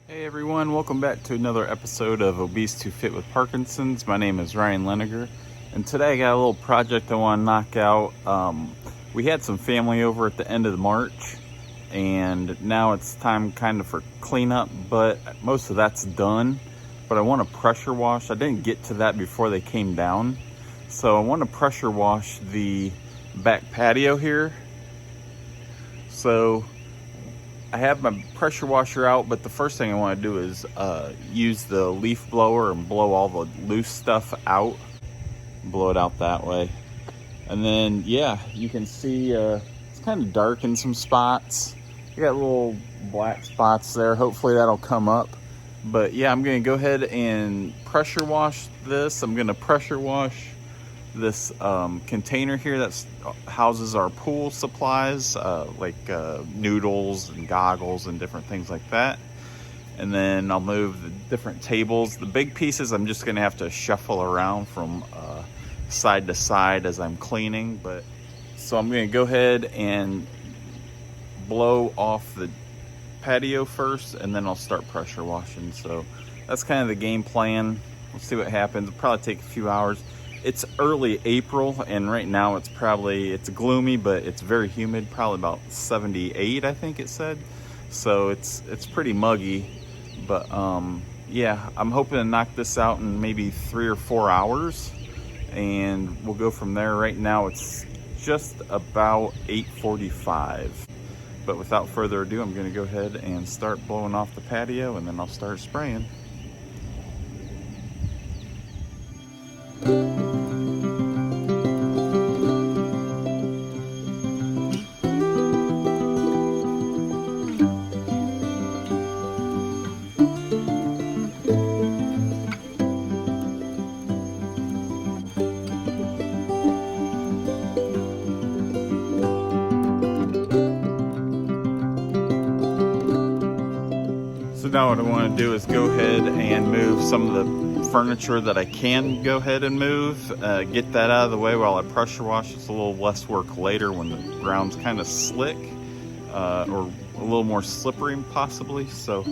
Hey everyone, welcome back to another episode of Obese to Fit with Parkinson's. My name is Ryan Leniger, and today I got a little project I want to knock out. We had some family over at the end of March, and now it's time kind of for cleanup, but most of that's done. But I want to pressure wash. I didn't get to that before they came down, so I want to pressure wash the back patio here. So I have my pressure washer out, but the first thing I want to do is use the leaf blower and blow all the loose stuff out. Blow it out that way. And then, yeah, you can see it's kind of dark in some spots. I got little black spots there. Hopefully that'll come up. But yeah, I'm going to go ahead and pressure wash this. I'm going to pressure wash this container here that houses our pool supplies, like noodles and goggles and different things like that. And then I'll move the different tables. The big pieces I'm just gonna have to shuffle around from side to side as I'm cleaning. But so I'm gonna go ahead and blow off the patio first, and then I'll start pressure washing. So that's kind of the game plan. We'll see what happens. It'll probably take a few hours. It's early April, and right now it's gloomy, but it's very humid, probably about 78, I think it said. So it's pretty muggy, but yeah, I'm hoping to knock this out in maybe 3 or 4 hours, and we'll go from there. Right now it's just about 8:45, but without further ado, I'm gonna go ahead and start blowing off the patio, and then I'll start spraying. So now what I want to do is go ahead and move some of the furniture that I can go ahead and move, get that out of the way while I pressure wash. It's a little less work later when the ground's kind of slick, or a little more slippery possibly. So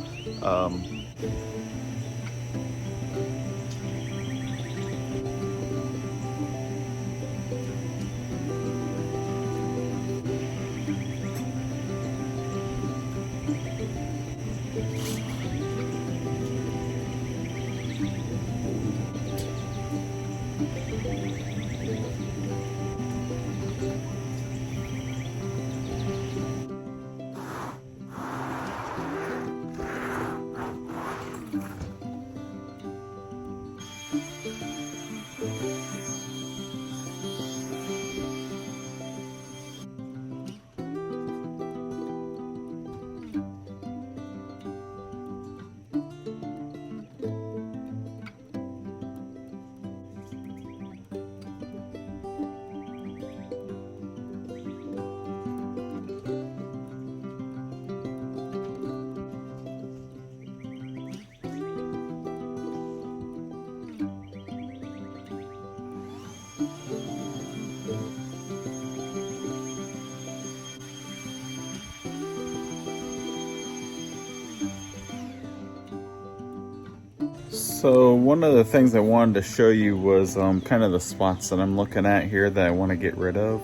So one of the things I wanted to show you was kind of the spots that I'm looking at here that I want to get rid of.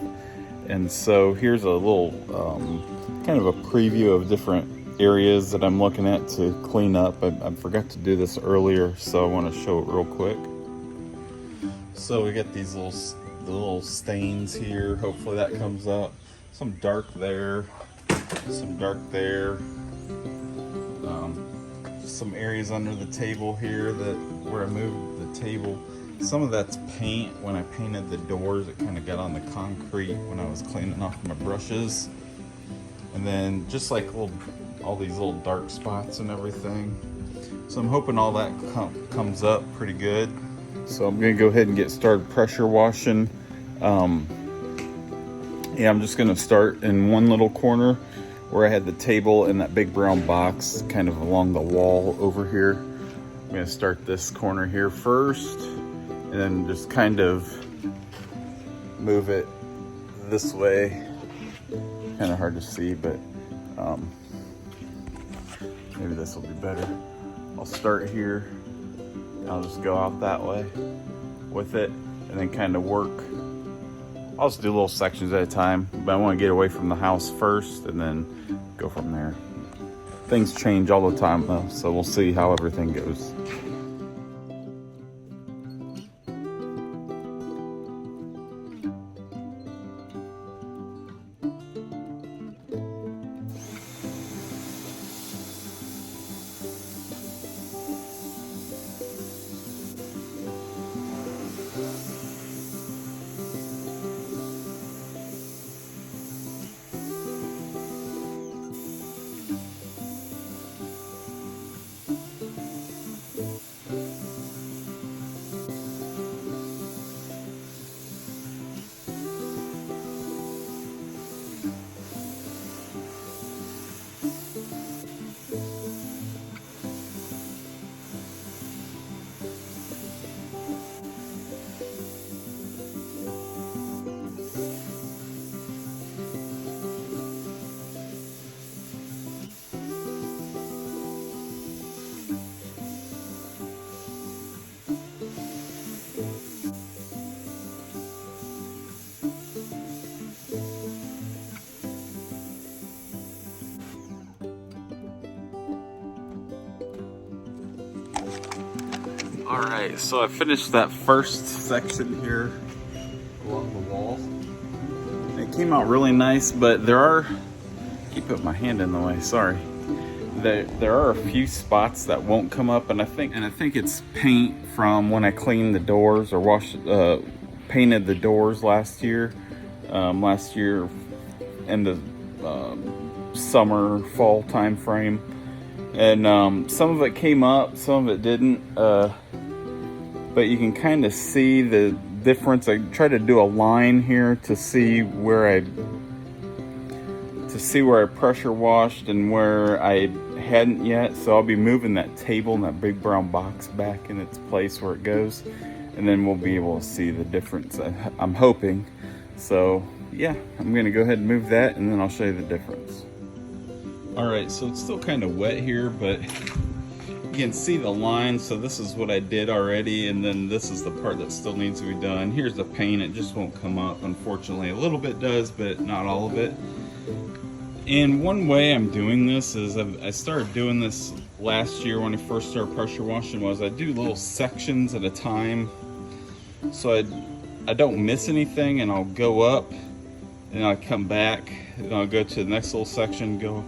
And so here's a little kind of a preview of different areas that I'm looking at to clean up. I forgot to do this earlier, so I want to show it real quick. So we got these little stains here. Hopefully that comes up. Some dark there, some dark there. Some areas under the table here where I moved the table. Some of that's paint. When I painted the doors, it kind of got on the concrete when I was cleaning off my brushes. And then just like all these little dark spots and everything. So I'm hoping all that comes up pretty good. So I'm gonna go ahead and get started pressure washing. Yeah, I'm just gonna start in one little corner where I had the table and that big brown box kind of along the wall over here. I'm gonna start this corner here first, and then just kind of move it this way. Kind of hard to see, but Maybe this will be better. I'll start here. I'll just go out that way with it and then kind of work. I'll just do little sections at a time, but I want to get away from the house first and then go from there. Things change all the time though, so we'll see how everything goes. All right, so I finished that first section here along the wall. It came out really nice, but there are, I keep putting my hand in the way, sorry. There are a few spots that won't come up, and I think it's paint from when I cleaned the doors or painted the doors last year. Last year in the summer, fall time frame. And some of it came up, some of it didn't. But you can kind of see the difference. I tried to do a line here to see where I pressure washed and where I hadn't yet. So I'll be moving that table and that big brown box back in its place where it goes, and then we'll be able to see the difference, I'm hoping. So yeah, I'm gonna go ahead and move that, and then I'll show you the difference. All right, so it's still kind of wet here, but you can see the line. So this is what I did already, and then this is the part that still needs to be done. Here's the paint, it just won't come up, unfortunately. A little bit does, but not all of it. And one way I'm doing this is I started doing this last year when I first started pressure washing, was I do little sections at a time. So I don't miss anything, and I'll go up and I'll come back and I'll go to the next little section, go.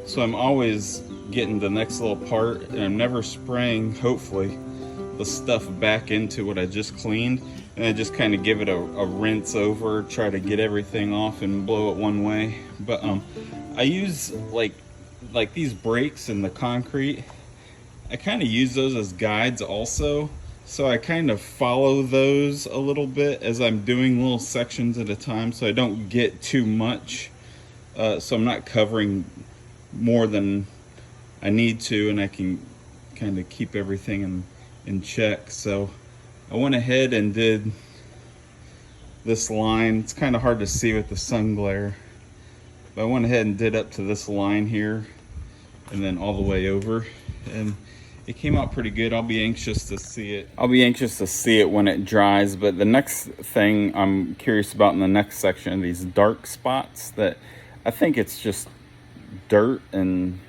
So I'm always getting the next little part, and I'm never spraying, hopefully, the stuff back into what I just cleaned. And I just kind of give it a rinse over, try to get everything off and blow it one way. But I use like these breaks in the concrete. I kind of use those as guides also. So I kind of follow those a little bit as I'm doing little sections at a time, so I don't get too much. So I'm not covering more than I need to, and I can kind of keep everything in check. So I went ahead and did this line. It's kind of hard to see with the sun glare, but I went ahead and did up to this line here and then all the way over, and it came out pretty good. I'll be anxious to see it when it dries. But the next thing I'm curious about in the next section, these dark spots that I think it's just dirt and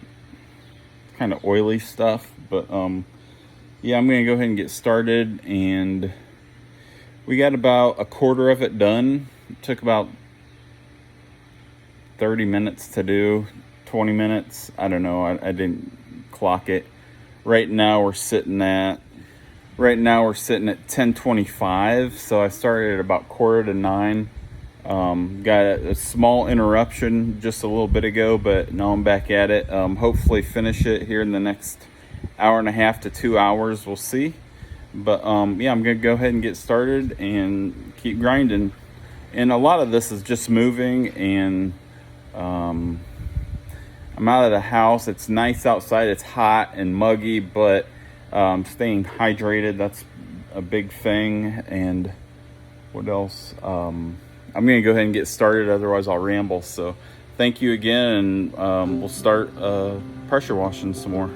kind of oily stuff. But yeah, I'm gonna go ahead and get started, and we got about a quarter of it done. It took about 30 minutes to do, 20 minutes, I don't know, I didn't clock it. Right now we're sitting at 10:25, so I started at about 8:45. Got a small interruption just a little bit ago, but now I'm back at it. Hopefully finish it here in the next hour and a half to 2 hours, we'll see. But yeah, I'm gonna go ahead and get started and keep grinding. And a lot of this is just moving, and I'm out of the house. It's nice outside. It's hot and muggy, but staying hydrated, that's a big thing. And what else? I'm gonna go ahead and get started, otherwise I'll ramble. So thank you again, and we'll start pressure washing some more.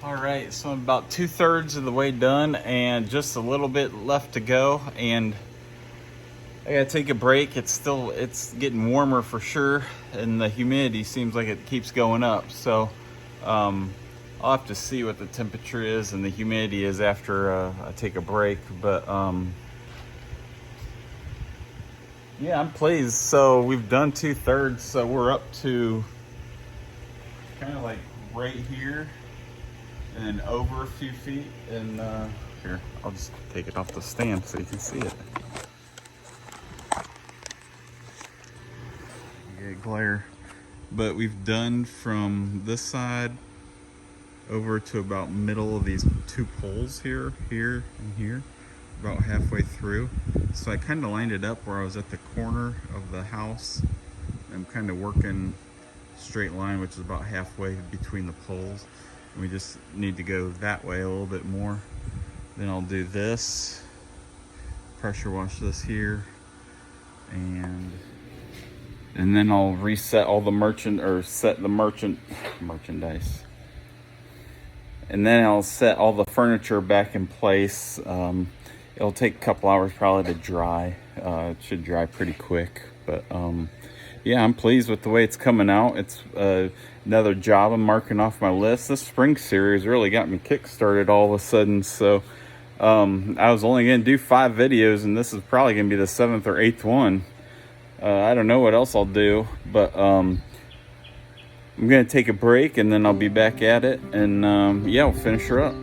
All right, so I'm about 2/3 of the way done and just a little bit left to go, and I gotta take a break. It's getting warmer for sure, and the humidity seems like it keeps going up. So I'll have to see what the temperature is and the humidity is after I take a break. But yeah, I'm pleased. So we've done 2/3, so we're up to kind of like right here and over a few feet. And here, I'll just take it off the stand so you can see it. Get glare. But we've done from this side over to about middle of these two poles here, and here, about halfway through. So I kind of lined it up where I was at the corner of the house. I'm kind of working straight line, which is about halfway between the poles. And we just need to go that way a little bit more. Then I'll do this, pressure wash this here, and then I'll reset all the set the merchandise. And then I'll set all the furniture back in place. It'll take a couple hours probably to dry. It should dry pretty quick, but yeah, I'm pleased with the way it's coming out. It's another job I'm marking off my list. This spring series really got me kick-started all of a sudden. So I was only gonna do 5 videos, and this is probably gonna be the 7th or 8th one. I don't know what else I'll do, but I'm gonna take a break and then I'll be back at it, and yeah, we'll finish her up.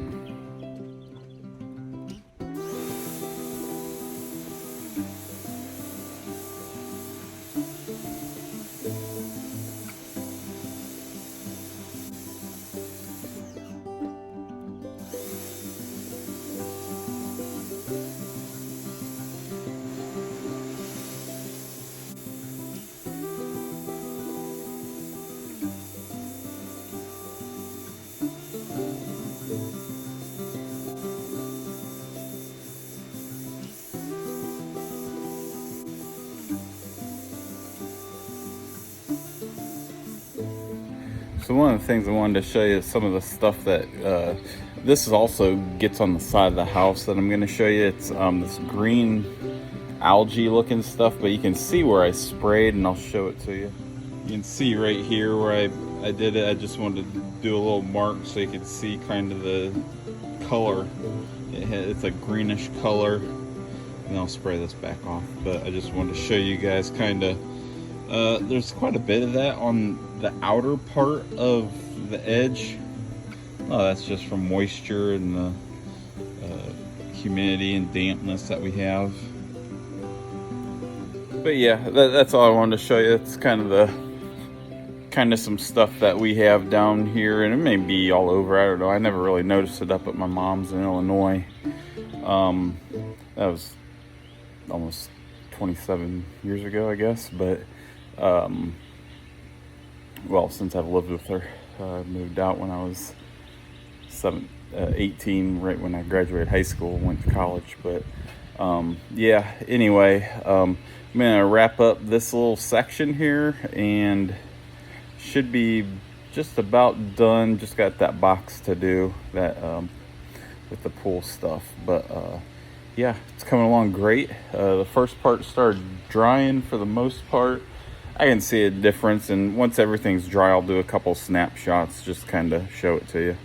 So one of the things I wanted to show you is some of the stuff that this is also gets on the side of the house that I'm going to show you. It's this green algae looking stuff, but you can see where I sprayed, and I'll show it to you. You can see right here where I did it. I just wanted to do a little mark so you could see kind of the color. It's a greenish color. and I'll spray this back off. But I just wanted to show you guys kind of, there's quite a bit of that on the outer part of the edge. Oh, that's just from moisture and the humidity and dampness that we have. But yeah, that's all I wanted to show you. It's kind of some stuff that we have down here, and it may be all over. I don't know. I never really noticed it up at my mom's in Illinois. That was almost 27 years ago, I guess. But well, since I've lived with her, I moved out when I was 18, right when I graduated high school, went to college. But yeah, anyway, I'm gonna wrap up this little section here, and should be just about done. Just got that box to do, that with the pool stuff. But yeah, it's coming along great. The first part started drying for the most part. I can see a difference, and once everything's dry, I'll do a couple snapshots, just kind of show it to you.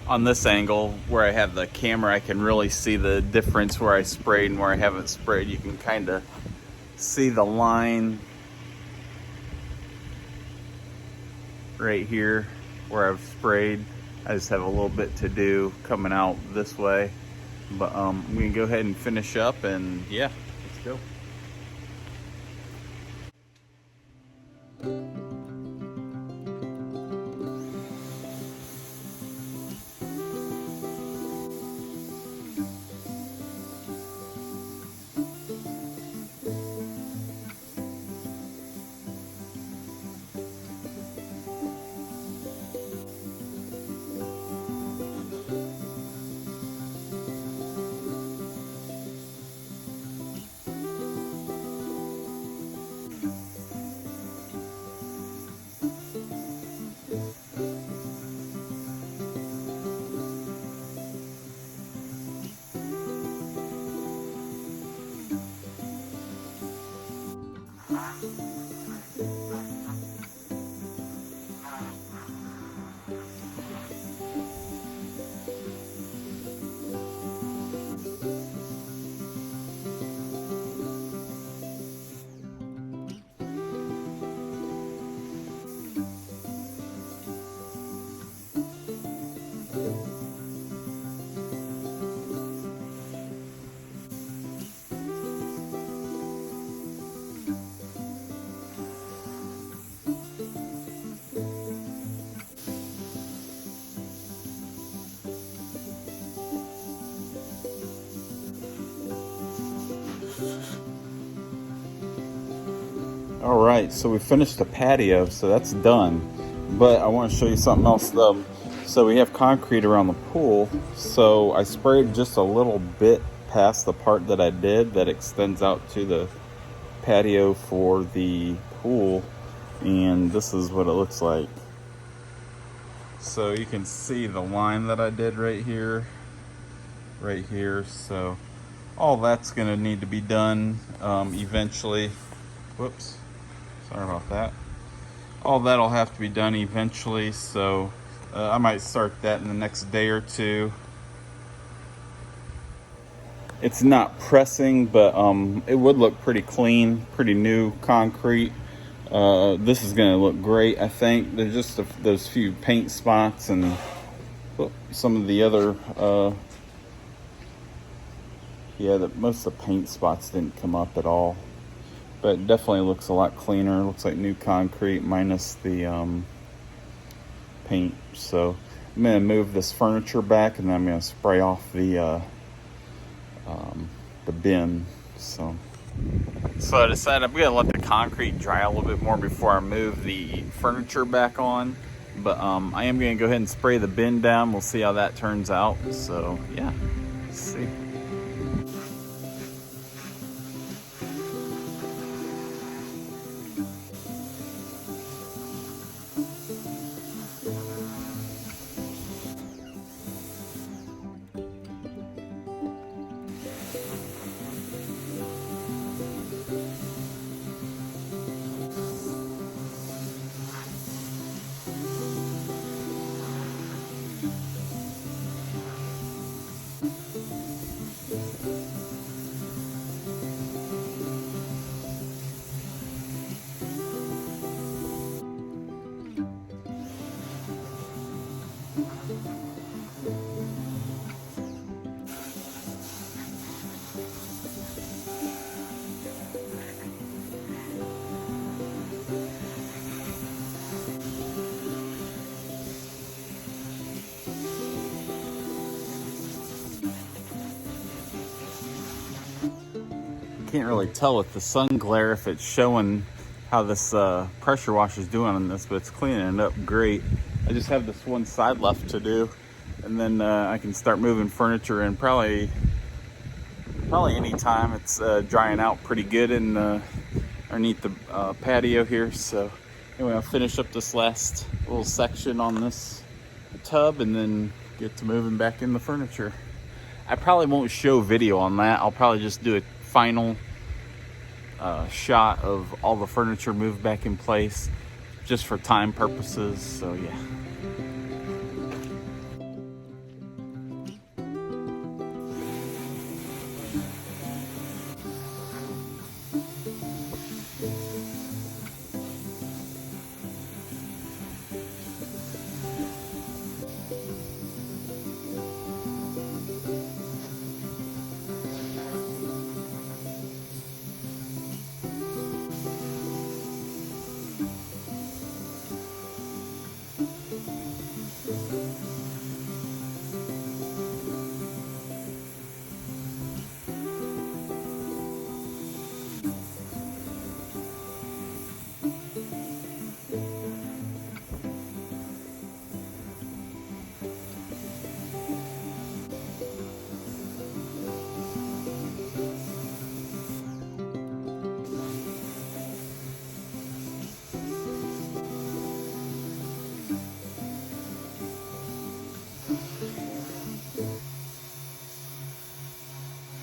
On this angle where I have the camera, I can really see the difference where I sprayed and where I haven't sprayed. You can kind of see the line right here where I've sprayed. I just have a little bit to do coming out this way, but I'm gonna go ahead and finish up, and yeah, let's go. All right, so we finished the patio, so that's done. But I want to show you something else. So we have concrete around the pool, so I sprayed just a little bit past the part that I did that extends out to the patio for the pool, and this is what it looks like. So you can see the line that I did right here. So all that's gonna need to be done eventually. Whoops, sorry about that. All that'll have to be done eventually, so I might start that in the next day or two. It's not pressing, but it would look pretty clean, pretty new concrete. This is gonna look great, I think. There's just those few paint spots and some of the other, most of the paint spots didn't come up at all. But it definitely looks a lot cleaner. It looks like new concrete minus the paint. So I'm gonna move this furniture back, and then I'm gonna spray off the bin. So I decided I'm gonna let the concrete dry a little bit more before I move the furniture back on. But I am gonna go ahead and spray the bin down. We'll see how that turns out. So yeah, let's see. can't really tell with the sun glare if it's showing how this pressure washer is doing on this, but it's cleaning it up great. I just have this one side left to do, and then I can start moving furniture in probably any time. It's drying out pretty good in underneath the patio here. So anyway, I'll finish up this last little section on this tub and then get to moving back in the furniture. I probably won't show video on that. I'll probably just do a final shot of all the furniture moved back in place just for time purposes. So yeah.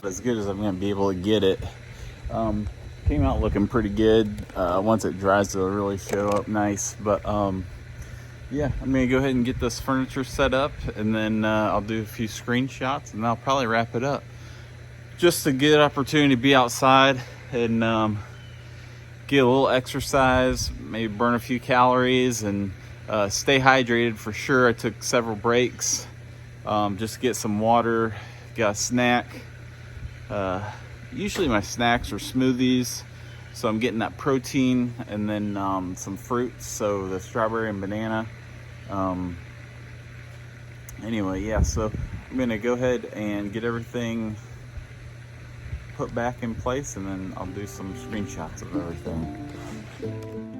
As good as I'm going to be able to get it. Came out looking pretty good. Once it dries, it'll really show up nice. But yeah, I'm going to go ahead and get this furniture set up, and then I'll do a few screenshots, and I'll probably wrap it up. Just a good opportunity to be outside and get a little exercise, maybe burn a few calories, and stay hydrated for sure. I took several breaks just to get some water, got a snack. Usually my snacks are smoothies, so I'm getting that protein, and then some fruits, so the strawberry and banana. Anyway, yeah, so I'm gonna go ahead and get everything put back in place, and then I'll do some screenshots of everything.